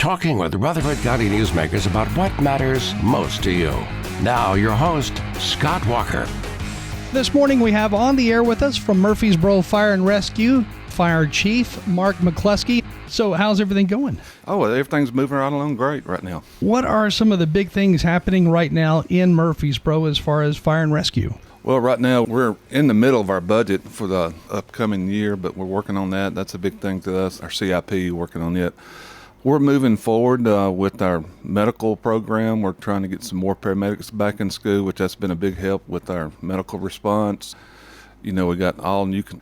talking with Rutherford County newsmakers about what matters most to you. Now, your host, Scott Walker. This morning we have on the air with us from Murfreesboro Fire and Rescue, Fire Chief Mark McCluskey. So how's everything going? Oh, well, everything's moving right along great right now. What are some of the big things happening right now in Murfreesboro as far as fire and rescue? Well, right now we're in the middle of our budget for the upcoming year, but we're working on that. That's a big thing to us, our CIP, working on it. We're moving forward with our medical program. We're trying to get some more paramedics back in school, which that's been a big help with our medical response. You know, we got a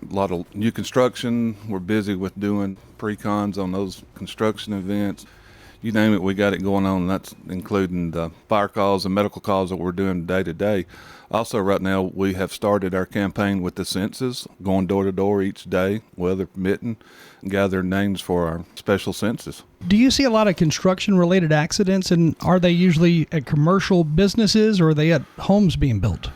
lot of new construction. We're busy with doing pre-cons on those construction events. You name it, we got it going on. That's including the fire calls and medical calls that we're doing day to day. Also, right now, we have started our campaign with the census, going door to door each day, weather permitting, and gathering names for our special census. Do you see a lot of construction-related accidents, and are they usually at commercial businesses or are they at homes being built?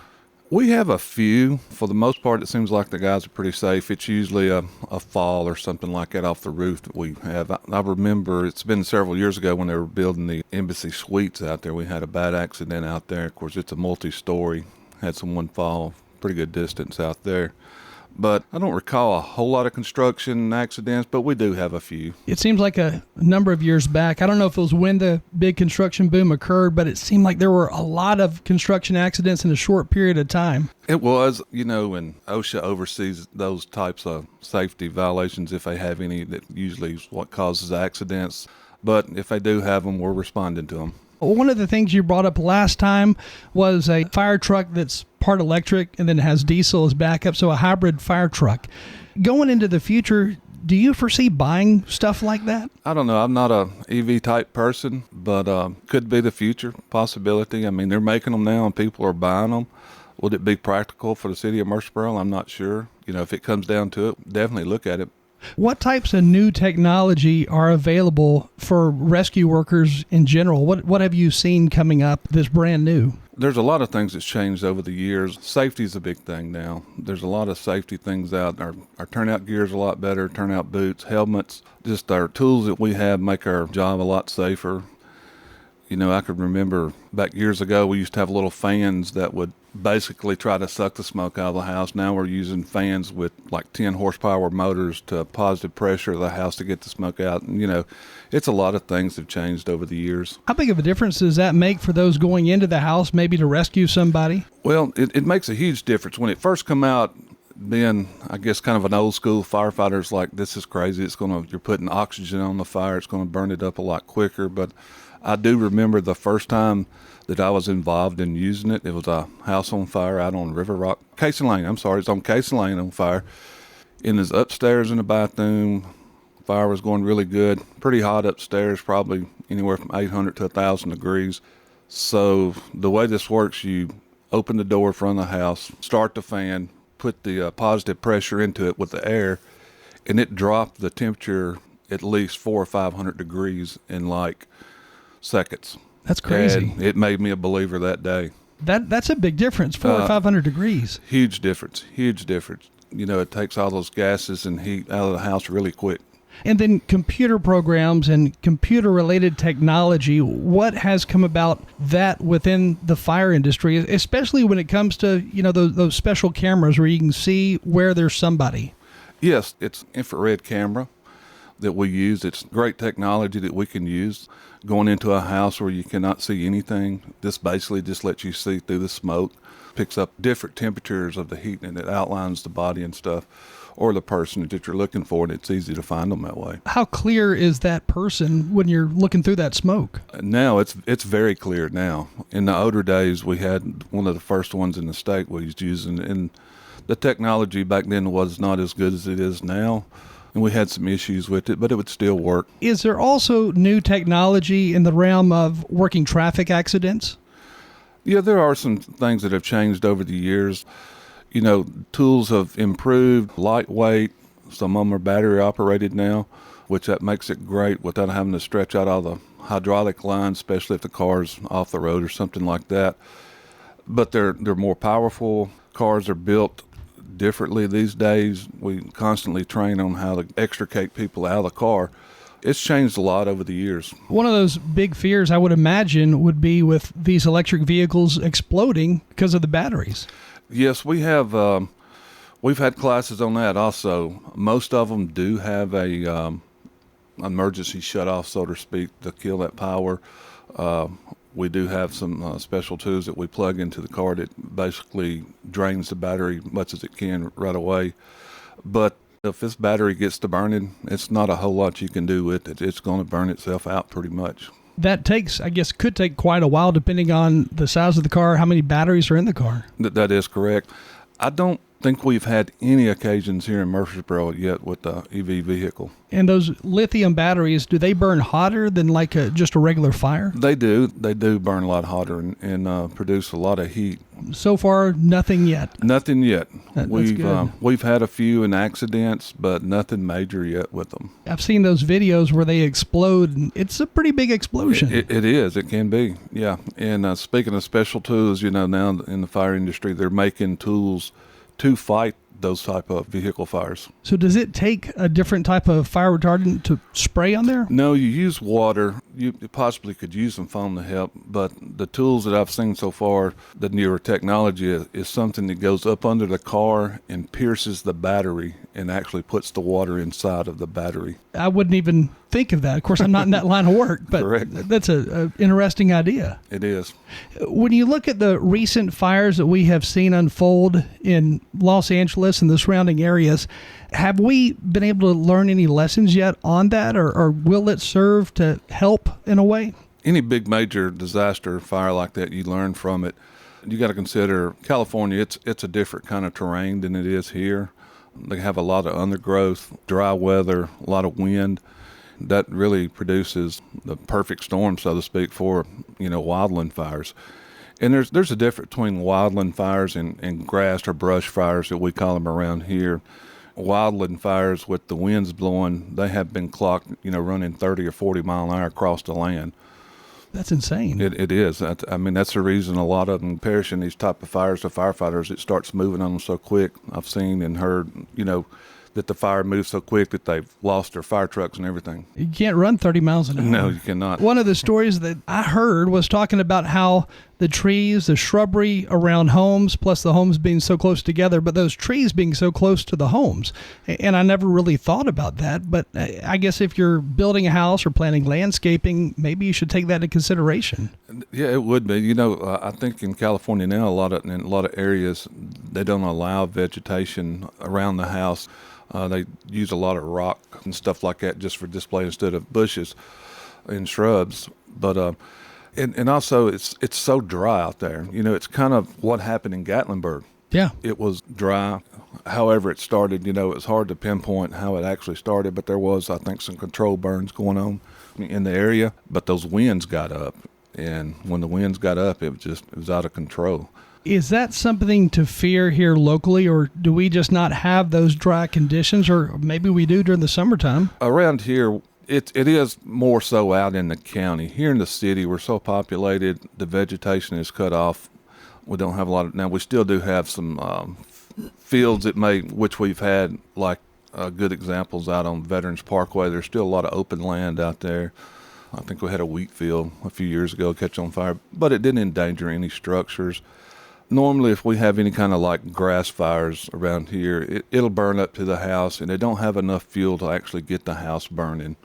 We have a few. For the most part, it seems like the guys are pretty safe. It's usually a fall or something like that off the roof that we have. I remember it's been several years ago when they were building the Embassy Suites out there. We had a bad accident out there. Of course, it's a multi-story. Had someone fall pretty good distance out there. But I don't recall a whole lot of construction accidents, but we do have a few. It seems like a number of years back, I don't know if it was when the big construction boom occurred, but it seemed like there were a lot of construction accidents in a short period of time. It was, you know, and OSHA oversees those types of safety violations if they have any. That usually is what causes accidents. But if they do have them, we're responding to them. One of the things you brought up last time was a fire truck that's part electric and then has diesel as backup, so a hybrid fire truck. Going into the future, do you foresee buying stuff like that? I don't know. I'm not a EV type person, but could be the future possibility. I mean, they're making them now and people are buying them. Would it be practical for the city of Murfreesboro? I'm not sure. You know, if it comes down to it, definitely look at it. What types of new technology are available for rescue workers in general? What have you seen coming up that's brand new? There's a lot of things that's changed over the years. Safety is a big thing now. There's a lot of safety things out. Our turnout gear is a lot better, turnout boots, helmets. Just our tools that we have make our job a lot safer. You know, I could remember back years ago, we used to have little fans that would basically try to suck the smoke out of the house. Now we're using fans with like 10 horsepower motors to positive pressure the house to get the smoke out. And, you know, it's a lot of things have changed over the years. How big of a difference does that make for those going into the house, maybe to rescue somebody? Well, it makes a huge difference. When it first come out, being, I guess, kind of an old school firefighter's like, this is crazy. You're putting oxygen on the fire. It's going to burn it up a lot quicker. But I do remember the first time that I was involved in using it. It was a house on fire out on River Rock. Casey Lane, I'm sorry. It's on Casey Lane on fire. And it's upstairs in the bathroom. Fire was going really good. Pretty hot upstairs, probably anywhere from 800 to 1,000 degrees. So the way this works, you open the door in front of the house, start the fan, put the positive pressure into it with the air, and it dropped the temperature at least 400 or 500 degrees in like seconds. That's crazy. And it made me a believer that day. That's a big difference, 400 or 500 degrees. Huge difference. You know, it takes all those gases and heat out of the house really quick. And then computer programs and computer-related technology, what has come about that within the fire industry, especially when it comes to, you know, those special cameras where you can see where there's somebody? Yes, it's infrared camera that we use. It's great technology that we can use going into a house where you cannot see anything. This basically just lets you see through the smoke, picks up different temperatures of the heat, and it outlines the body and stuff, or the person that you're looking for, and it's easy to find them that way. How clear is that person when you're looking through that smoke? Now it's very clear now. In the older days, we had one of the first ones in the state we was using, and the technology back then was not as good as it is now. And we had some issues with it, but it would still work. Is there also new technology in the realm of working traffic accidents? Yeah, there are some things that have changed over the years. You know, tools have improved, lightweight. Some of them are battery operated now, which that makes it great without having to stretch out all the hydraulic lines, especially if the car's off the road or something like that. But they're more powerful. Cars are built differently these days. We constantly train on how to extricate people out of the car. It's changed a lot over the years. One of those big fears I would imagine would be with these electric vehicles exploding because of the batteries. Yes, we have. We've had classes on that also. Most of them do have a emergency shut-off, so to speak, to kill that power. We do have some special tools that we plug into the car that basically drains the battery much as it can right away. But if this battery gets to burning, it's not a whole lot you can do with it. It's going to burn itself out pretty much. That takes, I guess, could take quite a while depending on the size of the car, how many batteries are in the car. That is correct. I don't think we've had any occasions here in Murfreesboro yet with the EV vehicle. And those lithium batteries, do they burn hotter than like just a regular fire? They do. They do burn a lot hotter and produce a lot of heat. So far, nothing yet. Nothing yet. That's good. We've had a few in accidents, but nothing major yet with them. I've seen those videos where they explode, and it's a pretty big explosion. It is. It can be. Yeah. And speaking of special tools, now in the fire industry, they're making tools to fight those type of vehicle fires. So does it take a different type of fire retardant to spray on there? No, you use water. You possibly could use some foam to help, but the tools that I've seen so far, the newer technology is something that goes up under the car and pierces the battery and actually puts the water inside of the battery. I wouldn't even think of that. Of course, I'm not in that line of work, but Correct. That's a interesting idea. It is. When you look at the recent fires that we have seen unfold in Los Angeles and the surrounding areas, have we been able to learn any lessons yet on that, or will it serve to help in a way? Any big major disaster fire like that, you learn from it. You got to consider California, it's a different kind of terrain than it is here. They have a lot of undergrowth, dry weather, a lot of wind. That really produces the perfect storm, so to speak, for wildland fires. And there's a difference between wildland fires and grass or brush fires that we call them around here. Wildland fires with the winds blowing, they have been clocked, running 30 or 40 mile an hour across the land. That's insane. It is. That's the reason a lot of them perish in these type of fires. The firefighters, it starts moving on them so quick. I've seen and heard, that the fire moves so quick that they've lost their fire trucks and everything. You can't run 30 miles an hour. No, you cannot. One of the stories that I heard was talking about how the trees, the shrubbery around homes, plus the homes being so close together, but those trees being so close to the homes. And I never really thought about that. But I guess if you're building a house or planning landscaping, maybe you should take that into consideration. Yeah, it would be. I think in California now, in a lot of areas, they don't allow vegetation around the house. They use a lot of rock and stuff like that just for display instead of bushes and shrubs. But and also it's so dry out there. It's kind of what happened in Gatlinburg. Yeah. It was dry. However it started, it was hard to pinpoint how it actually started, but there was, I think, some controlled burns going on in the area. But those winds got up, and when the winds got up, it was out of control. Is that something to fear here locally, or do we just not have those dry conditions, or maybe we do during the summertime? Around here, it is more so out in the county. Here in the city, we're so populated, the vegetation is cut off. We don't have a lot of, now we still do have some fields which we've had, like good examples out on Veterans Parkway. There's still a lot of open land out there. I think we had a wheat field a few years ago catch on fire, but it didn't endanger any structures. Normally, if we have any kind of like grass fires around here, it'll burn up to the house, and they don't have enough fuel to actually get the house burning.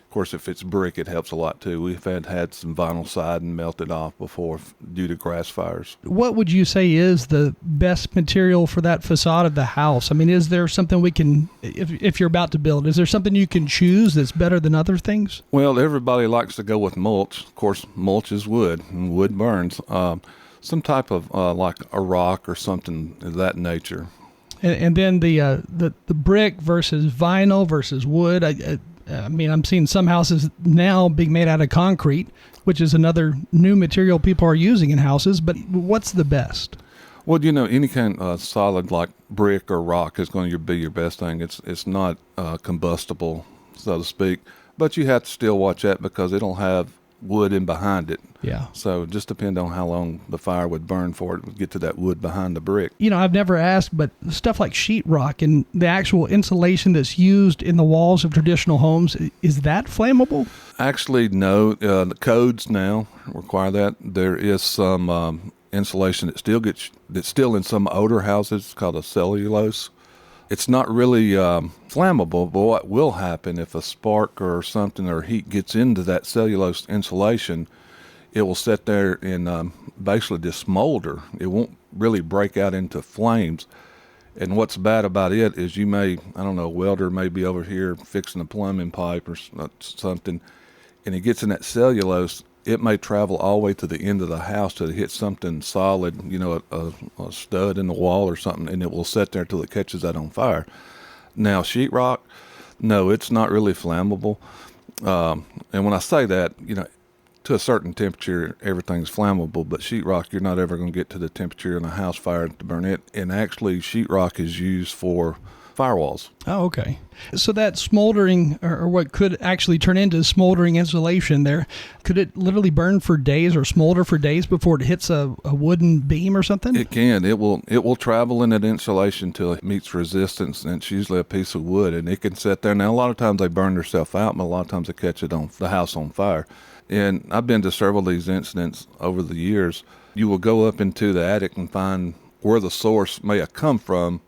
Of course, if it's brick, it helps a lot too. We've had some vinyl siding melted off before due to grass fires. What would you say is the best material for that facade of the house? I mean, is there something we can, if you're about to build, is there something you can choose that's better than other things? Well, everybody likes to go with mulch. Of course, mulch is wood, and wood burns. Some type of like a rock or something of that nature. And then the brick versus vinyl versus wood. I mean, I'm seeing some houses now being made out of concrete, which is another new material people are using in houses. But what's the best? Well, any kind of solid like brick or rock is going to be your best thing. It's not combustible, so to speak. But you have to still watch that because it'll have wood in behind it. Yeah. So it just depends on how long the fire would burn for it to get to that wood behind the brick. I've never asked, but stuff like sheetrock and the actual insulation that's used in the walls of traditional homes, is that flammable? Actually, no. The codes now require that. There is some insulation that's still in some older houses. It's called a cellulose. It's not really flammable, but what will happen if a spark or something or heat gets into that cellulose insulation, it will sit there and basically just smolder. It won't really break out into flames. And what's bad about it is a welder may be over here fixing a plumbing pipe or something, and it gets in that cellulose. It may travel all the way to the end of the house till it hits something solid, a stud in the wall or something, and it will sit there till it catches that on fire. Now, sheetrock, no, it's not really flammable. And when I say that, to a certain temperature, everything's flammable, but sheetrock, you're not ever going to get to the temperature in a house fire to burn it. And actually, sheetrock is used for firewalls. Oh, okay. So that smoldering, or what could actually turn into smoldering insulation there, could it literally burn for days or smolder for days before it hits a wooden beam or something? It can. It will travel in that insulation till it meets resistance, and it's usually a piece of wood, and it can sit there. Now, a lot of times they burn themselves out, but a lot of times they catch it on the house on fire. And I've been to several of these incidents over the years. You will go up into the attic and find where the source may have come from,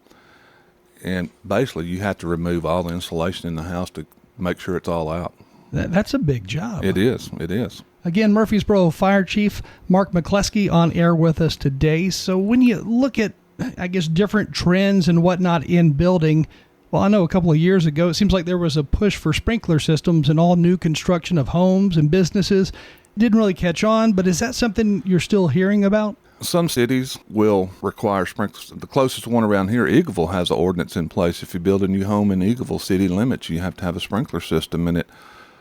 and basically you have to remove all the insulation in the house to make sure it's all out. That's a big job. It is. Again, Murfreesboro Fire Chief Mark McCleskey on air with us today. So when you look at, I guess, different trends and whatnot in building, well, I know a couple of years ago, it seems like there was a push for sprinkler systems in all new construction of homes and businesses. Didn't really catch on, but is that something you're still hearing about? Some cities will require sprinklers. The closest one around here, Eagleville, has an ordinance in place. If you build a new home in Eagleville city limits, you have to have a sprinkler system in it.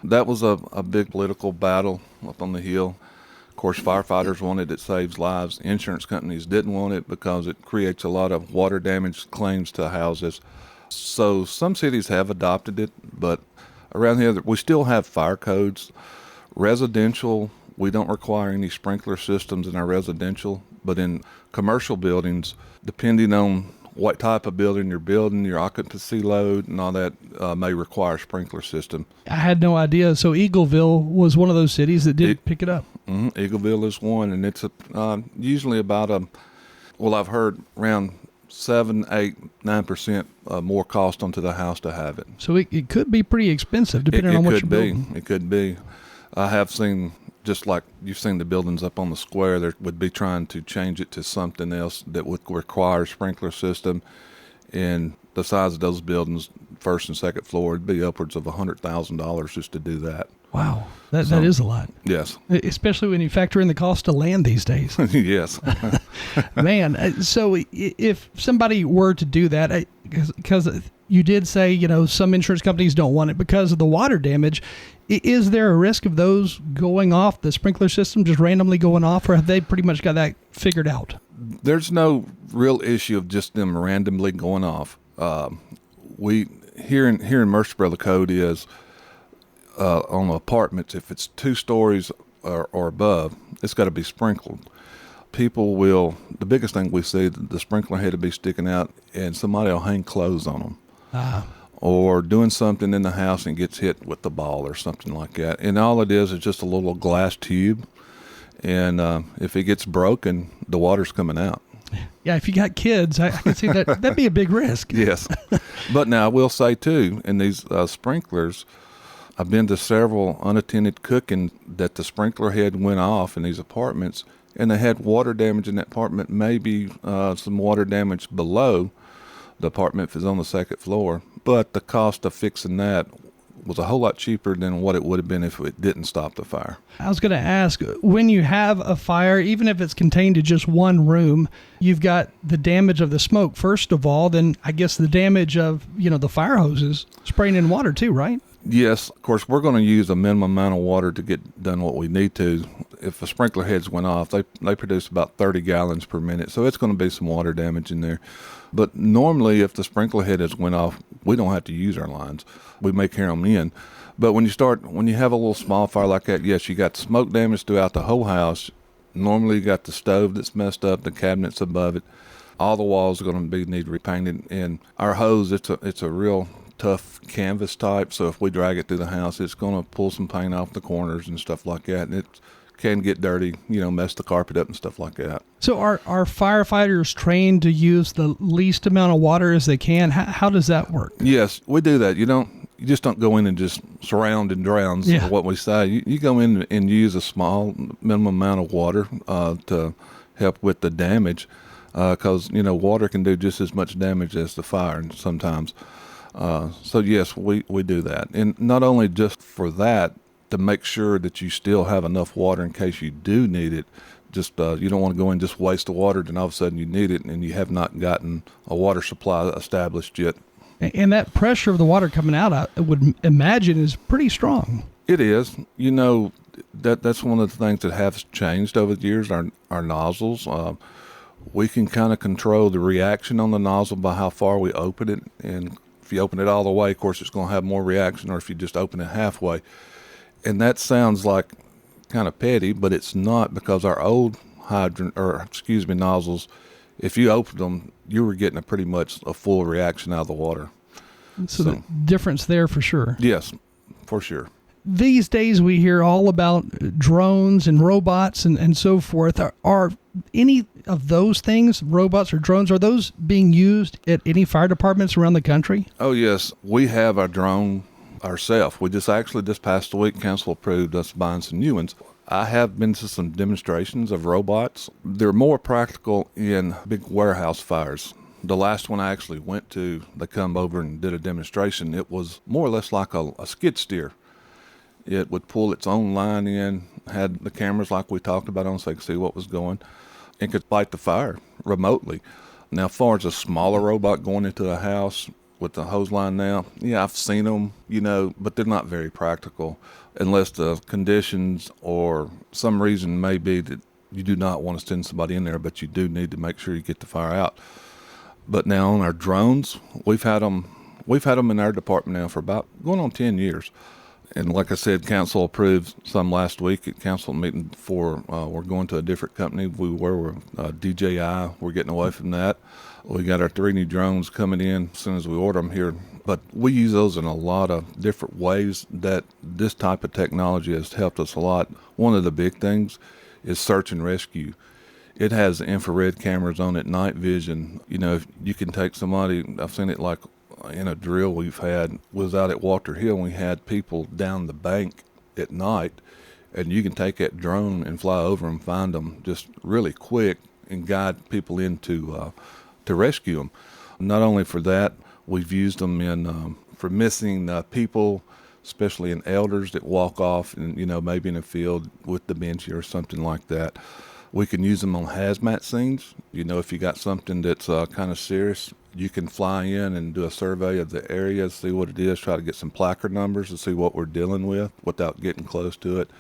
That was a big political battle up on the Hill. Of course, firefighters wanted it, saves lives. Insurance companies didn't want it because it creates a lot of water damage claims to houses. So some cities have adopted it, but around here we still have fire codes. Residential, we don't require any sprinkler systems in our residential, but in commercial buildings, depending on what type of building you're building, your occupancy load and all that may require a sprinkler system. I had no idea. So Eagleville was one of those cities that did pick it up. Mm-hmm. Eagleville is one, and it's usually about I've heard around 7, 8, 9% more cost onto the house to have it. So it could be pretty expensive depending on what you're building. It could be. I have seen, just like you've seen the buildings up on the square, they would be trying to change it to something else that would require a sprinkler system. And the size of those buildings, first and second floor, would be upwards of $100,000 just to do that. Wow, that is a lot. Yes. Especially when you factor in the cost of land these days. Yes. Man, so if somebody were to do that, because you did say, some insurance companies don't want it because of the water damage, is there a risk of those going off, the sprinkler system just randomly going off, or have they pretty much got that figured out? There's no real issue of just them randomly going off. We here in Murfreesboro, the code is on apartments, if it's 2 stories or above, it's got to be sprinkled. The biggest thing we see, the sprinkler head to be sticking out, and somebody will hang clothes on them. Or doing something in the house and gets hit with the ball or something like that. And all it is just a little glass tube. And if it gets broken, the water's coming out. Yeah, if you got kids, I can see that. That'd be a big risk. Yes. But now I will say, too, in these sprinklers, I've been to several unattended cooking that the sprinkler head went off in these apartments, and they had water damage in that apartment, maybe some water damage below the apartment if it's on the second floor. But the cost of fixing that was a whole lot cheaper than what it would have been if it didn't stop the fire. I was going to ask, when you have a fire, even if it's contained to just one room, you've got the damage of the smoke first of all, then I guess the damage of, the fire hoses spraying in water too, right? Yes, of course, we're going to use a minimum amount of water to get done what we need to. If the sprinkler heads went off, they produce about 30 gallons per minute, so it's going to be some water damage in there. But normally, if the sprinkler head has went off, we don't have to use our lines. We may carry them in. But when you have a little small fire like that, yes, you got smoke damage throughout the whole house. Normally, you got the stove that's messed up, the cabinets above it. All the walls are going to need repainted. And our hose, it's a real tough canvas type. So if we drag it through the house, it's going to pull some paint off the corners and stuff like that. And it can get dirty, mess the carpet up and stuff like that. So are firefighters trained to use the least amount of water as they can? How does that work? Yes, we do that. You just don't go in and just surround and drown, Yeah. what we say. You go in and use a small minimum amount of water to help with the damage, because water can do just as much damage as the fire sometimes. So yes, we do that, and not only just for that, to make sure that you still have enough water in case you do need it. Just you don't want to go in and just waste the water, then all of a sudden you need it and you have not gotten a water supply established yet. And that pressure of the water coming out, I would imagine, is pretty strong. It is. That's one of the things that has changed over the years, our nozzles. We can kind of control the reaction on the nozzle by how far we open it. And if you open it all the way, of course, it's going to have more reaction, or if you just open it halfway. And that sounds like kind of petty, but it's not, because our old nozzles, if you opened them, you were getting pretty much a full reaction out of the water. So the difference there for sure. Yes, for sure. These days we hear all about drones and robots and so forth. Are any of those things, robots or drones, are those being used at any fire departments around the country? Oh, yes. We have our drone ourselves. We just actually this past week, council approved us buying some new ones. I have been to some demonstrations of robots. They're more practical in big warehouse fires. The last one I actually went to, they come over and did a demonstration. It was more or less like a skid steer. It would pull its own line in, had the cameras like we talked about on, so they could see what was going, and could fight the fire remotely. Now, as far as a smaller robot going into a house with the hose line now, yeah, I've seen them, but they're not very practical unless the conditions or some reason may be that you do not want to send somebody in there, but you do need to make sure you get the fire out. But now on our drones, we've had them in our department now for about going on 10 years. And like I said, council approved some last week at council meeting for, we're going to a different company. We're DJI. We're getting away from that. We got our 3 new drones coming in as soon as we order them here. But we use those in a lot of different ways that this type of technology has helped us a lot. One of the big things is search and rescue. It has infrared cameras on it, night vision. If you can take somebody, I've seen it like in a drill we've had, was out at Walter Hill, and we had people down the bank at night, and you can take that drone and fly over and find them just really quick and guide people in to rescue them. Not only for that, we've used them in for missing people, especially in elders that walk off and maybe in a field with dementia or something like that. We can use them on hazmat scenes. If you got something that's kind of serious, you can fly in and do a survey of the area, see what it is, try to get some placard numbers to see what we're dealing with without getting close to it.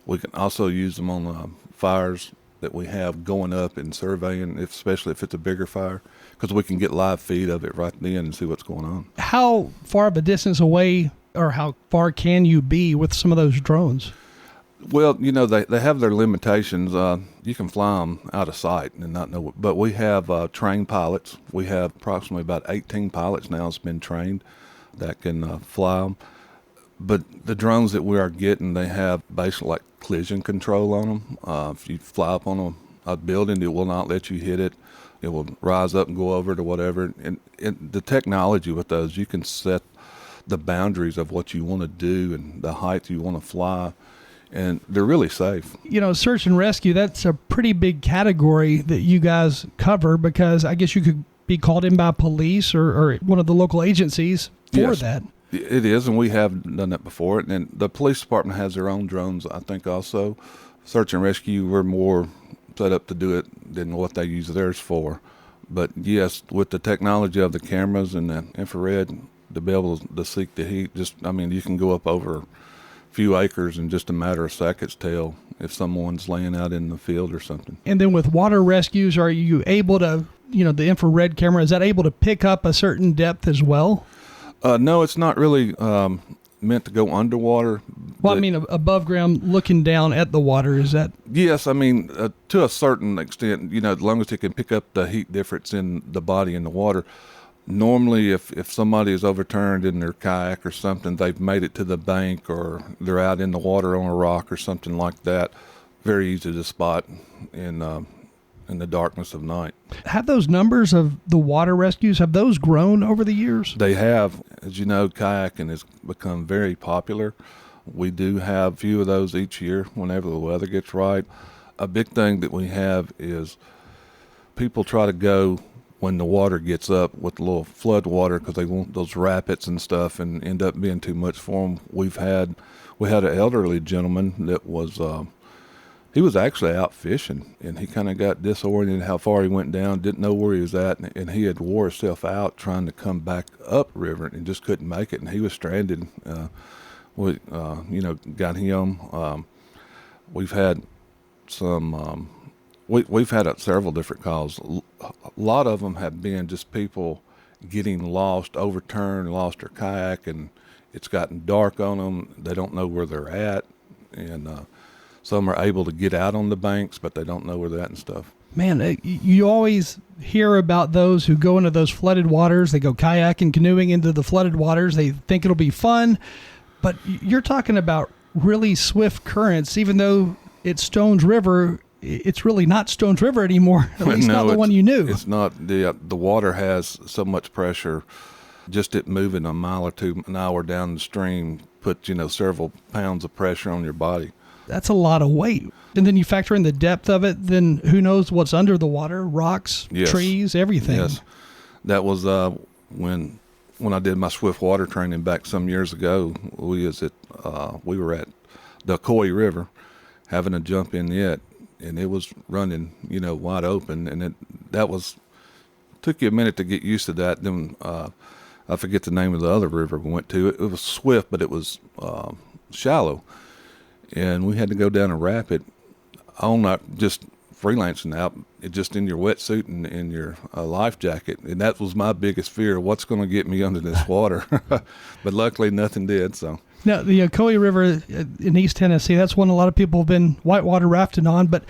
We can also use them on fires that we have going up and surveying, especially if it's a bigger fire, because we can get live feed of it right then and see what's going on. How far of a distance away, or how far can you be with some of those drones? Well, they have their limitations. You can fly them out of sight and not know. But we have trained pilots. We have approximately about 18 pilots now that's been trained that can fly them. But the drones that we are getting, they have basically like collision control on them. If you fly up on a building, it will not let you hit it. It will rise up and go over it or whatever. And the technology with those, you can set the boundaries of what you want to do and the height you want to fly. And they're really safe. Search and rescue, that's a pretty big category that you guys cover, because I guess you could be called in by police or one of the local agencies for Yes, that. It is, and we have done that before. And the police department has their own drones, I think, also. Search and rescue, we're more set up to do it than what they use theirs for. But yes, with the technology of the cameras and the infrared, to be able to seek the heat, you can go up over few acres in just a matter of seconds tell if someone's laying out in the field or something. And then with water rescues, are you able to, the infrared camera, is that able to pick up a certain depth as well? No, it's not really. meant to go underwater. Well, I mean, above ground, looking down at the water, is that? Yes, I mean, to a certain extent, as long as it can pick up the heat difference in the body and the water. Normally, if somebody is overturned in their kayak or something, they've made it to the bank or they're out in the water on a rock or something like that. Very easy to spot in the darkness of night. Have those numbers of the water rescues, have those grown over the years? They have. As you know, kayaking has become very popular. We do have a few of those each year whenever the weather gets right. A big thing that we have is people try to go when the water gets up with a little flood water because they want those rapids and stuff and end up being too much for them. We had an elderly gentleman that was he was actually out fishing, and he kind of got disoriented how far he went down, didn't know where he was at, and he had wore himself out trying to come back up river and just couldn't make it, and he was stranded. We got him. We've had some. We've had several different calls. A lot of them have been just people getting lost, overturned, lost their kayak, and it's gotten dark on them. They don't know where they're at, and some are able to get out on the banks, but they don't know where they're at and stuff. Man, you always hear about those who go into those flooded waters. They go kayaking, canoeing into the flooded waters. They think it'll be fun, but you're talking about really swift currents. Even though it's Stones River, it's really not Stones River anymore, at least not the one you knew. It's not. The water has so much pressure. Just it moving a mile or two an hour down the stream puts, several pounds of pressure on your body. That's a lot of weight. And then you factor in the depth of it, then who knows what's under the water, rocks, yes. trees, everything. Yes. That was when I did my swift water training back some years ago. We were at the Coy River having a jump in it, and it was running, wide open, and took you a minute to get used to that. Then I forget the name of the other river we went to. It was swift, but it was shallow. And we had to go down a rapid on not just freelancing out, just in your wetsuit and in your life jacket. And that was my biggest fear, what's going to get me under this water. But luckily nothing did. So now the Coy River in East Tennessee, that's one a lot of people have been whitewater rafting on. But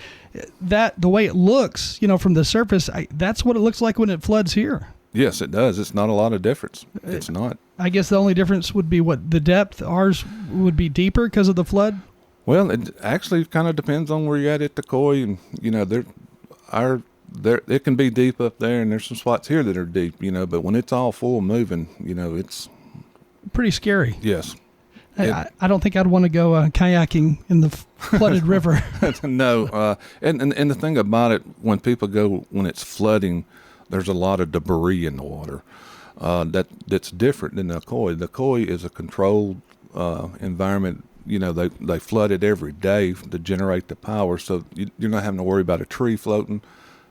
the way it looks, from the surface, that's what it looks like when it floods here. Yes, it does. It's not a lot of difference. It's not. I guess the only difference would be the depth. Ours would be deeper because of the flood. Well, it actually kind of depends on where you're at the Coy, and it can be deep up there, and there's some spots here that are deep, but when it's all full moving, it's pretty scary. Yes. I don't think I'd want to go kayaking in the flooded river. No, and the thing about it, when people go when it's flooding, there's a lot of debris in the water. That's different than the Coy. The Coy is a controlled environment. They flood it every day to generate the power, so you're not having to worry about a tree floating,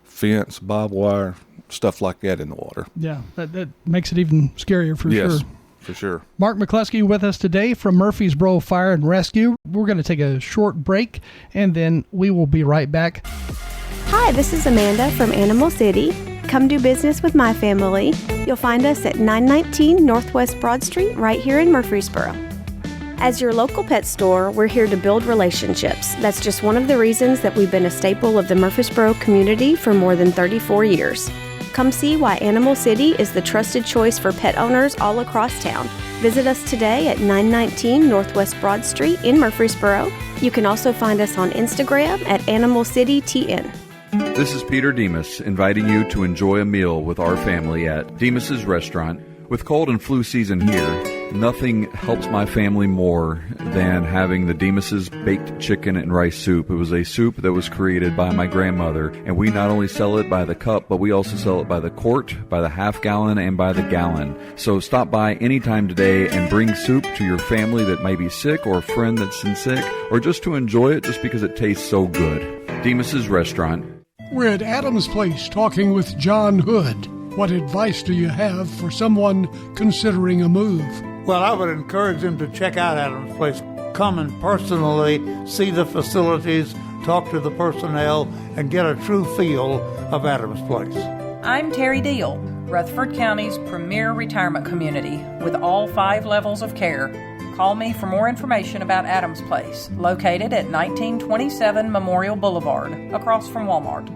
fence, barbed wire, stuff like that in the water. Yeah, that makes it even scarier for sure. Yes, for sure. Mark McCluskey with us today from Murfreesboro Fire and Rescue. We're going to take a short break, and then we will be right back. Hi, this is Amanda from Animal City. Come do business with my family. You'll find us at 919 Northwest Broad Street right here in Murfreesboro. As your local pet store, we're here to build relationships. That's just one of the reasons that we've been a staple of the Murfreesboro community for more than 34 years. Come see why Animal City is the trusted choice for pet owners all across town. Visit us today at 919 Northwest Broad Street in Murfreesboro. You can also find us on Instagram at Animal City TN. This is Peter Demas inviting you to enjoy a meal with our family at Demas's Restaurant. With cold and flu season here, nothing helps my family more than having the Demas's baked chicken and rice soup. It was a soup that was created by my grandmother, and we not only sell it by the cup, but we also sell it by the quart, by the half gallon, and by the gallon. So stop by anytime today and bring soup to your family that may be sick, or a friend that's sick, or just to enjoy it just because it tastes so good. Demas's Restaurant. We're at Adams Place talking with John Hood. What advice do you have for someone considering a move? Well, I would encourage them to check out Adams Place. Come and personally see the facilities, talk to the personnel, and get a true feel of Adams Place. I'm Terry Deal, Rutherford County's premier retirement community with all 5 levels of care. Call me for more information about Adams Place, located at 1927 Memorial Boulevard, across from Walmart.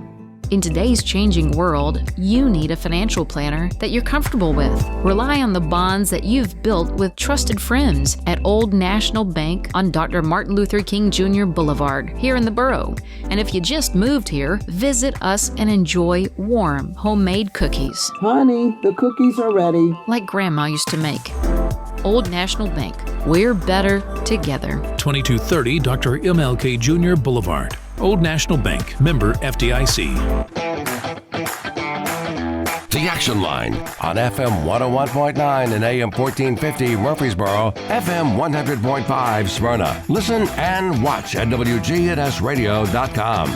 In today's changing world, you need a financial planner that you're comfortable with. Rely on the bonds that you've built with trusted friends at Old National Bank on Dr. Martin Luther King Jr. Boulevard here in the borough. And if you just moved here, visit us and enjoy warm, homemade cookies. Honey, the cookies are ready. Like Grandma used to make. Old National Bank. We're better together. 2230 Dr. MLK Jr. Boulevard. Old National Bank. Member FDIC. The Action Line on FM 101.9 and AM 1450 Murfreesboro, FM 100.5 Smyrna. Listen and watch at WGNSradio.com.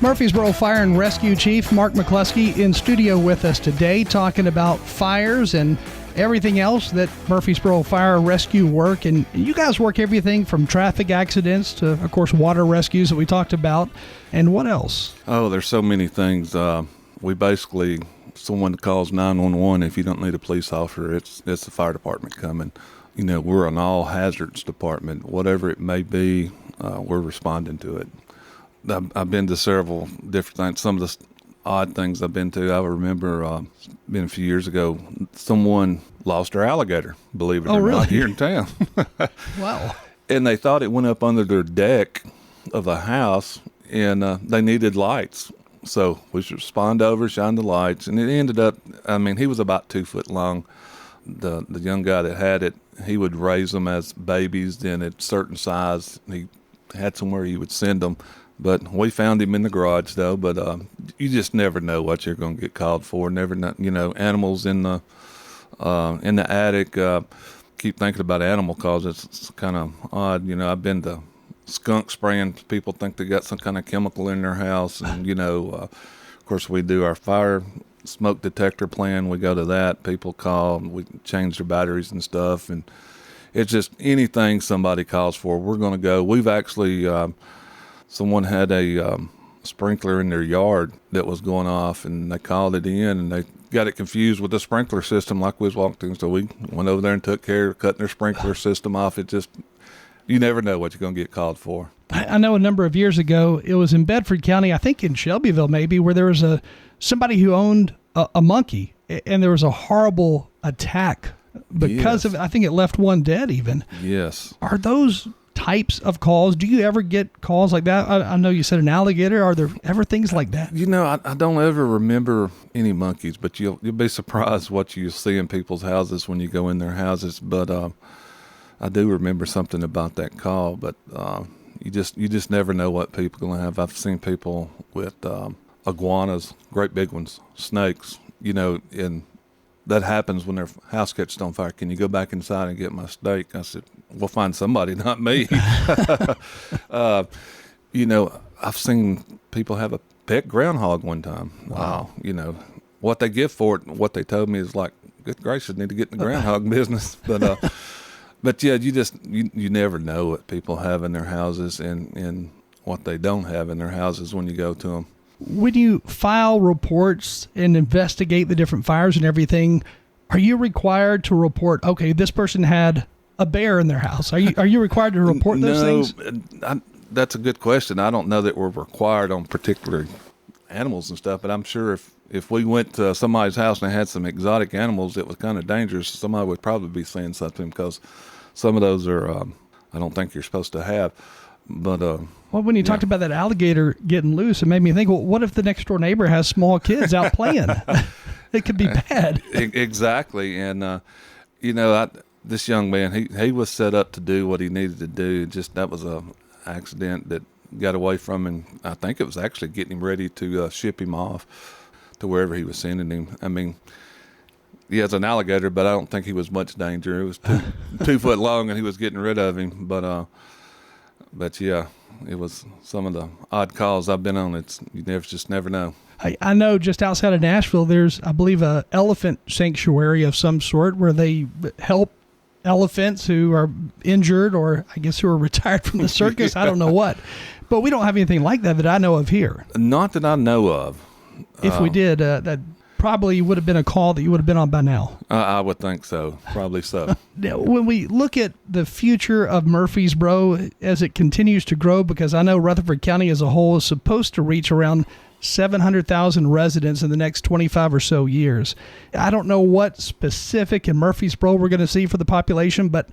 Murfreesboro Fire and Rescue Chief Mark McCluskey in studio with us today, talking about fires and everything else that Murfreesboro Fire and Rescue work. And you guys work everything from traffic accidents to, of course, water rescues that we talked about. And what else? Oh, there's so many things. We basically, someone calls 911, if you don't need a police officer, it's the fire department coming. You know, we're an all hazards department. Whatever it may be, we're responding to it. I've been to several different things. Some of the odd things I've been to, I remember been a few years ago, someone lost their alligator, believe it or not, here in town. Wow. And they thought it went up under their deck of the house, and they needed lights. So we should respond over, shine the lights, and it ended up, I mean, he was about 2 foot long. The young guy that had it, he would raise them as babies, then at certain size, he had somewhere he would send them. But we found him in the garage, though. But you just never know what you're going to get called for. Never know, you know, animals in the attic. Keep thinking about animal calls. It's kind of odd. You know, I've been to skunk spraying. People think they got some kind of chemical in their house, and you know, of course, we do our fire smoke detector plan. We go to that. People call. We change their batteries and stuff, and it's just anything somebody calls for, we're going to go. We've actually. Someone had a sprinkler in their yard that was going off, and they called it in, and they got it confused with the sprinkler system like we was walking. So we went over there and took care of cutting their sprinkler system off. It just, you never know what you're going to get called for. I know a number of years ago, it was in Bedford County, I think in Shelbyville maybe, where there was somebody who owned a monkey, and there was a horrible attack because of it. I think it left one dead even. Yes. Are those types of calls? Do you ever get calls like that? I know you said an alligator. Are there ever things like that? You know, I don't ever remember any monkeys, but you'll be surprised what you see in people's houses when you go in their houses. But I do remember something about that call. But you just never know what people are going to have. I've seen people with iguanas, great big ones, snakes. You know, and that happens when their house catches on fire. Can you go back inside and get my steak? I said, we'll find somebody, not me. You know, I've seen people have a pet groundhog one time. Wow. You know, what they give for it, what they told me is like, good gracious, need to get in the groundhog business. But yeah, you never know what people have in their houses and what they don't have in their houses when you go to them. When you file reports and investigate the different fires and everything, are you required to report, okay, this person had a bear in their house? Are you required to report those things? That's a good question. I don't know that we're required on particular animals and stuff, but I'm sure if we went to somebody's house and they had some exotic animals that was kind of dangerous, somebody would probably be saying something, because some of those are, I don't think you're supposed to have. But well, when you talked about that alligator getting loose, it made me think, well, what if the next door neighbor has small kids out playing? It could be bad. Exactly. And, you know, this young man, he was set up to do what he needed to do. Just that was a accident that got away from him. I think it was actually getting him ready to ship him off to wherever he was sending him. I mean, he has an alligator, but I don't think he was much danger. It was 2 foot long, and he was getting rid of him. But yeah, it was some of the odd calls I've been on. You just never know. I know just outside of Nashville, there's, I believe, a elephant sanctuary of some sort where they help elephants who are injured, or I guess who are retired from the circus. I don't know what. But we don't have anything like that I know of here. Not that I know of. If we did, that'd probably would have been a call that you would have been on by now. I would think so. Probably so. Now, when we look at the future of Murfreesboro as it continues to grow, because I know Rutherford County as a whole is supposed to reach around 700,000 residents in the next 25 or so years. I don't know what specific in Murfreesboro we're going to see for the population, but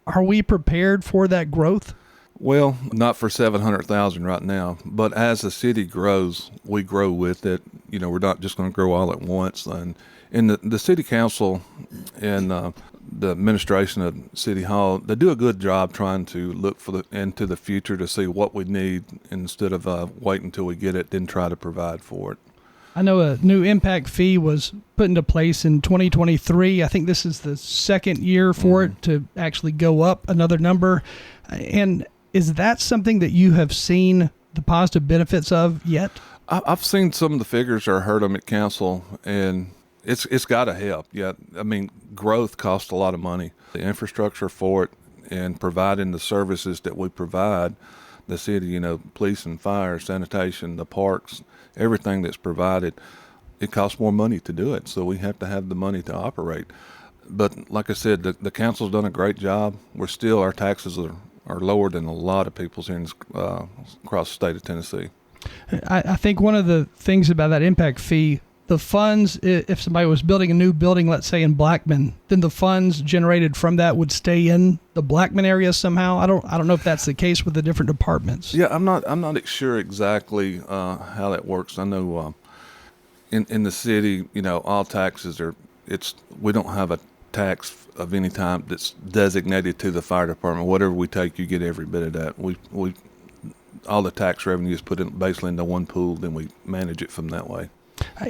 are we prepared for that growth? Well, not for 700,000 right now, but as the city grows, we grow with it. You know, we're not just going to grow all at once. And in the city council and the administration of City Hall, they do a good job trying to look into the future to see what we need instead of waiting until we get it, then try to provide for it. I know a new impact fee was put into place in 2023. I think this is the second year for it to actually go up another number. And is that something that you have seen the positive benefits of yet? I've seen some of the figures or heard them at council, and it's got to help. Yeah, I mean, growth costs a lot of money. The infrastructure for it and providing the services that we provide, the city, you know, police and fire, sanitation, the parks, everything that's provided, it costs more money to do it. So we have to have the money to operate. But like I said, the council's done a great job. Our taxes are lower than a lot of people's here across the state of Tennessee. I think one of the things about that impact fee, the funds, if somebody was building a new building, let's say in Blackman, then the funds generated from that would stay in the Blackman area somehow. I don't know if that's the case with the different departments. Yeah, I'm not sure exactly how that works. I know in the city, you know, all taxes we don't have a tax of any type that's designated to the fire department. Whatever we take, you get every bit of that. We all the tax revenue is put in basically into one pool, then we manage it from that way.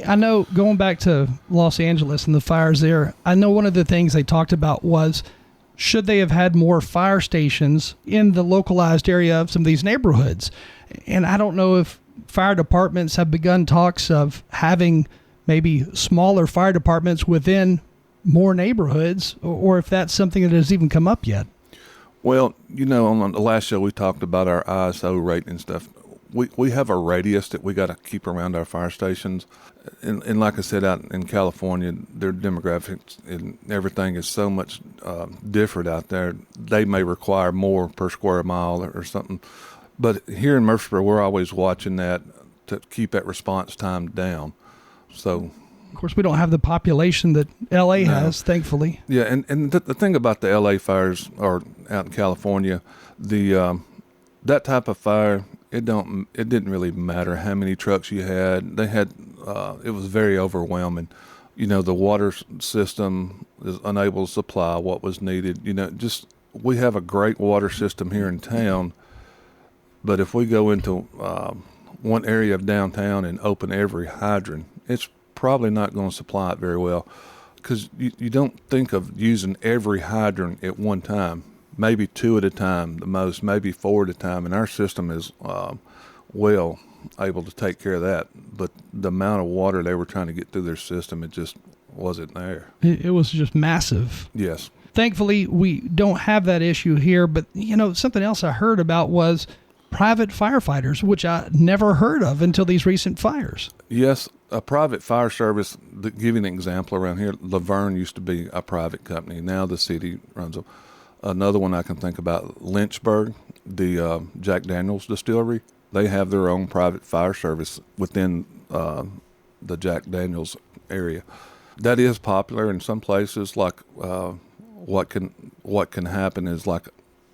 I know, going back to Los Angeles and the fires there, I know one of the things they talked about was, should they have had more fire stations in the localized area of some of these neighborhoods? And I don't know if fire departments have begun talks of having maybe smaller fire departments within more neighborhoods, or if that's something that has even come up yet. Well, you know, on the last show we talked about our ISO rate and stuff. We have a radius that we got to keep around our fire stations. And like I said, out in California, their demographics and everything is so much different out there. They may require more per square mile or something. But here in Murfreesboro, we're always watching that to keep that response time down. So, of course, we don't have the population that L.A. has, thankfully. Yeah, and the thing about the L.A. fires, or out in California, that type of fire, it didn't really matter how many trucks you had. It was very overwhelming. You know, the water system is unable to supply what was needed. You know, we have a great water system here in town, but if we go into one area of downtown and open every hydrant, it's probably not going to supply it very well, because you don't think of using every hydrant at one time. Maybe 2 at a time, the most, maybe 4 at a time, and our system is well able to take care of that. But the amount of water they were trying to get through their system, it just wasn't there. It was just massive. Yes. Thankfully, we don't have that issue here, but, you know, something else I heard about was private firefighters, which I never heard of until these recent fires. Yes, a private fire service. To give you an example, around here, Laverne used to be a private company. Now the city runs them. Another one I can think about, Lynchburg, the Jack Daniels distillery. They have their own private fire service within the Jack Daniels area. That is popular in some places. Like what can happen is, like,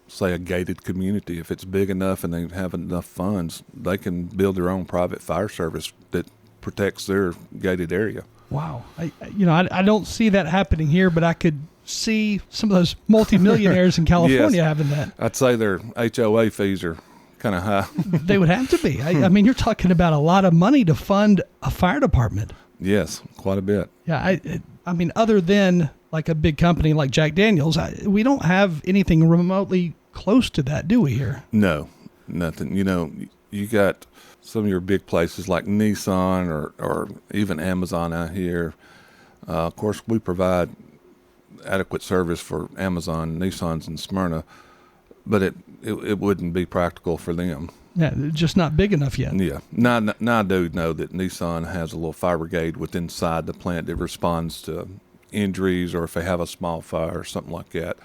say, a gated community. If it's big enough and they have enough funds, they can build their own private fire service that protects their gated area. Wow. I don't see that happening here, but I could see some of those multimillionaires in California having that. I'd say their HOA fees are kind of high. They would have to be. I mean, you're talking about a lot of money to fund a fire department. Yes, quite a bit. Yeah, I mean, other than like a big company like Jack Daniels, we don't have anything remotely close to that, do we here? No, nothing. You know, you got some of your big places like Nissan or even Amazon out here. Of course, we provide adequate service for Amazon, Nissans in Smyrna, but it wouldn't be practical for them. Yeah, just not big enough yet. Yeah. Now I do know that Nissan has a little fire brigade within inside the plant that responds to injuries, or if they have a small fire or something like that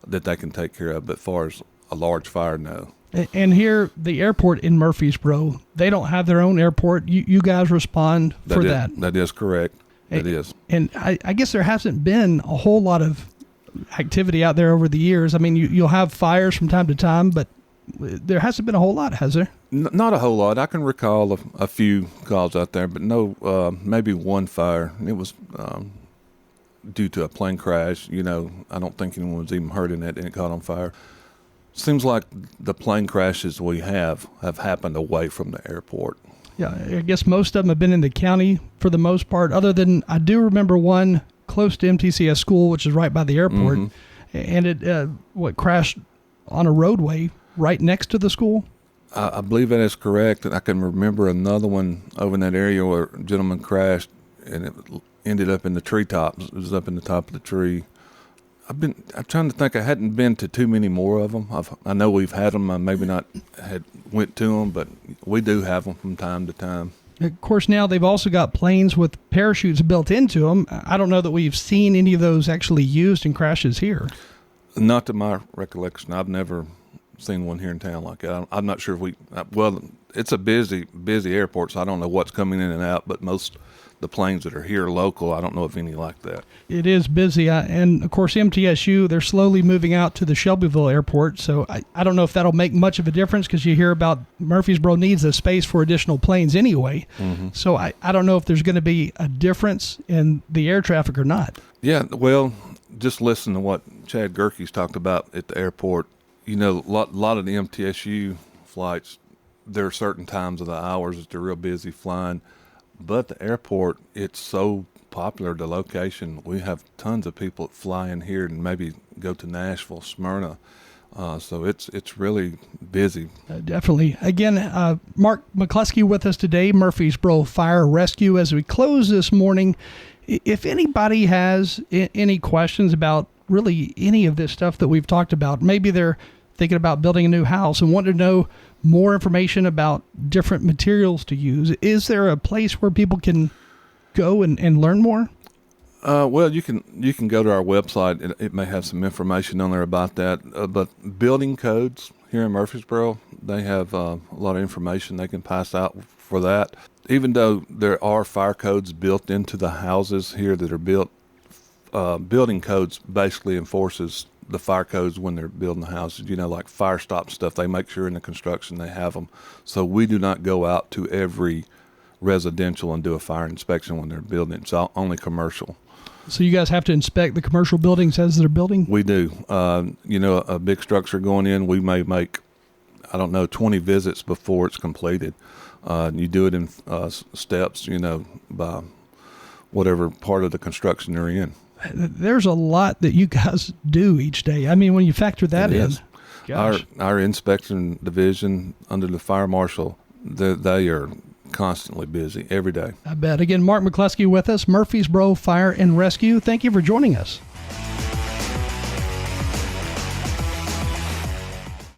they can take care of. But as far as a large fire, no. And here, the airport in Murfreesboro, they don't have their own airport. You guys respond for that. That is correct. It is. And I guess there hasn't been a whole lot of activity out there over the years. I mean, you'll have fires from time to time, but there hasn't been a whole lot, has there? Not a whole lot. I can recall a few calls out there, but no, maybe one fire. It was due to a plane crash. I don't think anyone was even hurt in it, and it caught on fire. Seems like the plane crashes we have happened away from the airport. Yeah, I guess most of them have been in the county for the most part, other than I do remember one close to MTCS school, which is right by the airport, and it crashed on a roadway right next to the school? I believe that is correct. I can remember another one over in that area where a gentleman crashed, and it ended up in the treetops. It was up in the top of the tree. I'm trying to think. I hadn't been to too many more of them. I know we've had them. I maybe not had went to them, but we do have them from time to time. Of course, now they've also got planes with parachutes built into them. I don't know that we've seen any of those actually used in crashes here. Not to my recollection. I've never seen one here in town like that. I'm not sure if it's a busy airport, so I don't know what's coming in and out, but most the planes that are here local, I don't know of any like that. It is busy, and of course MTSU, they're slowly moving out to the Shelbyville airport, so I don't know if that'll make much of a difference, because you hear about Murfreesboro needs a space for additional planes anyway. So I don't know if there's going to be a difference in the air traffic or not. Yeah, well, just listen to what Chad Gerke's talked about at the airport. A lot of the MTSU flights, there are certain times of the hours that they're real busy flying. But the airport, it's so popular, the location. We have tons of people that fly in here and maybe go to Nashville, Smyrna. So it's really busy. Definitely. Again, Mark McCluskey with us today, Murfreesboro Fire Rescue. As we close this morning, if anybody has any questions about really any of this stuff that we've talked about, maybe they're thinking about building a new house and want to know more information about different materials to use, is there a place where people can go and learn more? Well, you can go to our website. It may have some information on there about that. But building codes here in Murfreesboro, they have a lot of information they can pass out for that. Even though there are fire codes built into the houses here that are built, building codes basically enforces the fire codes when they're building the houses, like fire stop stuff. They make sure in the construction they have them. So we do not go out to every residential and do a fire inspection when they're building. It's only commercial. So you guys have to inspect the commercial buildings as they're building? We do. A big structure going in, we may make, 20 visits before it's completed. You do it in steps, by whatever part of the construction they're in. There's a lot that you guys do each day. I mean, when you factor that in, our inspection division under the fire marshal, they are constantly busy every day. I bet. Again, Mark McCluskey with us, Murfreesboro Fire and Rescue. Thank you for joining us.